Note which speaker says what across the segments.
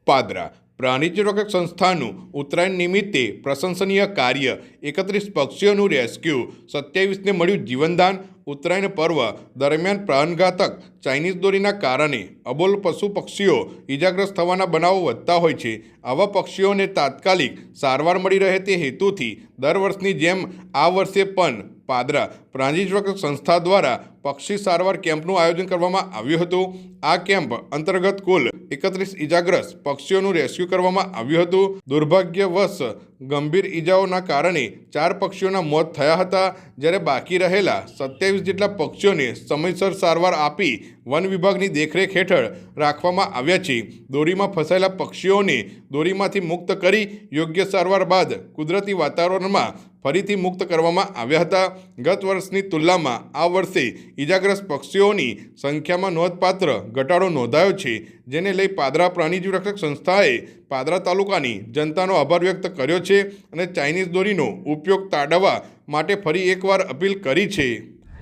Speaker 1: પાદરા પ્રાણીજ રક્ષક સંસ્થાનું ઉત્તરાયણ નિમિત્તે પ્રશંસનીય કાર્ય 31 પક્ષીઓનું રેસ્ક્યુ 27ને મળ્યું જીવનદાન। ઉત્તરાયણ પર્વ દરમિયાન પ્રાણઘાતક ચાઇનીઝ દોરીના કારણે અબોલ પશુ પક્ષીઓ ઇજાગ્રસ્ત થવાના બનાવો વધતા હોય છે। આવા પક્ષીઓને તાત્કાલિક સારવાર મળી રહે તે હેતુથી દર વર્ષની જેમ આ વર્ષે પણ પાદરા પ્રાણીજ રક્ષક સંસ્થા દ્વારા પક્ષી સારવાર કેમ્પનું આયોજન કરવામાં આવ્યું હતું। આ કેમ્પ અંતર્ગત કુલ 31 ઇજાગ્રસ્ત પક્ષીઓનું રેસ્ક્યુ કરવામાં આવ્યું હતું। દુર્ભાગ્યવશ ગંભીર ઇજાઓના કારણે 4 પક્ષીઓના મોત થયા હતા, જ્યારે બાકી રહેલા 27 જેટલા પક્ષીઓને સમયસર સારવાર આપી વન વિભાગની દેખરેખ હેઠળ રાખવામાં આવ્યા છે। દોરીમાં ફસાયેલા પક્ષીઓને દોરીમાંથી મુક્ત કરી યોગ્ય સારવાર બાદ કુદરતી વાતાવરણમાં ફરીથી મુક્ત કરવામાં આવ્યા હતા। ગત વર્ષની તુલનામાં આ વર્ષે ઇજાગ્રસ્ત પક્ષીઓની સંખ્યામાં નોંધપાત્ર ઘટાડો નોંધાયો છે, જેને લઈ પાદરા પ્રાણીજ રક્ષક સંસ્થાએ પાદરા તાલુકાની જનતાનો આભાર વ્યક્ત કર્યો છે અને ચાઇનીઝ દોરીનો ઉપયોગ ટાળવા માટે ફરી એકવાર અપીલ કરી છે।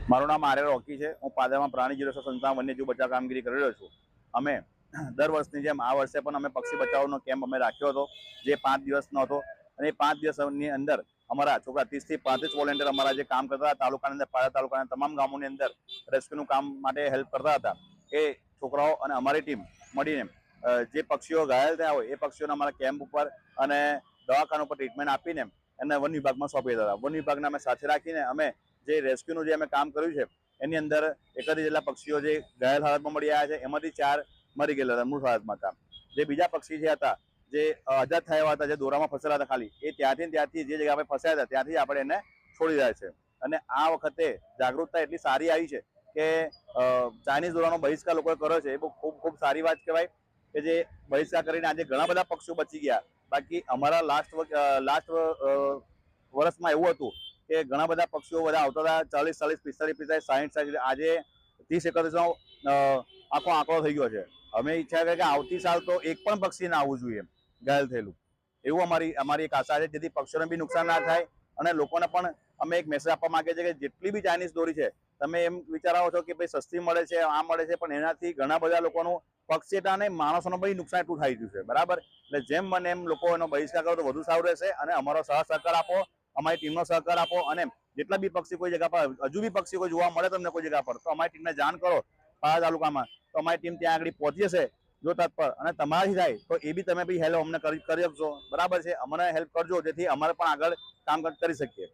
Speaker 2: મારું નામ આર્ય રોકી છે। હું પાદરામાં પ્રાણીજ રક્ષક સંસ્થા વન્યજીવ બચાવ કામગીરી કરી રહ્યો છું। અમે દર વર્ષની જેમ આ વર્ષે પણ અમે પક્ષી બચાવનો કેમ્પ અમે રાખ્યો હતો, જે 5 દિવસનો હતો અને 5 દિવસની અંદર અમારા છોકરા 30 થી 35 વોલેન્ટિયર અમારા જે કામ કરતા હતા તાલુકાની અંદર, પાદરા તાલુકાના તમામ ગામોની અંદર રેસ્ક્યુનું કામ માટે હેલ્પ કરતા હતા। એ છોકરાઓ અને અમારી ટીમ મળીને જે પક્ષીઓ ઘાયલ થયા હોય એ પક્ષીઓને અમારા કેમ્પ ઉપર અને દવાખાના ઉપર ટ્રીટમેન્ટ આપીને એને વન વિભાગમાં સોંપી દીધા હતા। વન વિભાગને અમે સાથે રાખીને અમે જે રેસ્ક્યુનું જે અમે કામ કર્યું છે એની અંદર 31 જેટલા પક્ષીઓ જે ઘાયલ હાલતમાં મળી આવ્યા છે, એમાંથી 4 મરી ગયેલા હતા, મૃત હાલતમાં હતા। જે બીજા પક્ષી જે હતા જે આઝાદ થયા હતા, જે દોરામાં ફસેલા હતા, ખાલી એ ત્યાંથી જે જગ્યા પર ફસાયા હતા ત્યાંથી આપણે એને છોડી રહ્યા છે। અને આ વખતે જાગૃતતા એટલી સારી આવી છે કે ચાઇનીઝ દોરાનો બહિષ્કાર લોકોએ કર્યો છે, એ ખૂબ સારી વાત કહેવાય કે જે બહિષ્કાર કરીને આજે ઘણા બધા પક્ષીઓ બચી ગયા। બાકી અમારા લાસ્ટ વર્ષમાં એવું હતું કે ઘણા બધા પક્ષીઓ બધા આવતા હતા, 40, 45, 50, 60, આજે 30-31નો આખો આંકડો થઈ ગયો છે। અમે ઈચ્છા કરીએ કે આવતી સાલ તો એક પણ પક્ષી ના આવવું જોઈએ ઘાયલ થયેલું, એવું અમારી એક આશા છે, જેથી પક્ષીઓને બી નુકસાન ના થાય અને લોકોને પણ અમે એક મેસેજ આપવા માંગીએ છીએ કે જેટલી બી ચાઇનીઝ દોરી છે તમે એમ વિચારો છો કે ભાઈ સસ્તી મળે છે, આ મળે છે, પણ એનાથી ઘણા બધા લોકોનું પક્ષીટા અને માણસોનો બી નુકસાન એટલું થઈ ગયું છે, બરાબર। એટલે જેમ બને એમ લોકો એનો બહિષ્કાર કરો તો વધુ સારું રહેશે અને અમારો સહકાર આપો, અમારી ટીમનો સહકાર આપો અને જેટલા બી પક્ષી કોઈ જગ્યા પર હજુ બી પક્ષી કોઈ જોવા મળે તમને કોઈ જગ્યા પર તો અમારી ટીમને જાણ કરો પાદરા તાલુકામાં, તો અમારી ટીમ ત્યાં આગળ પહોંચી જશે જો તત્પર, અને તમારાથી થાય તો એ બી તમે બી હેલ્પ અમને કરી શકશો, બરાબર છે। અમને હેલ્પ કરજો જેથી અમારે પણ આગળ કામ કરી શકીએ।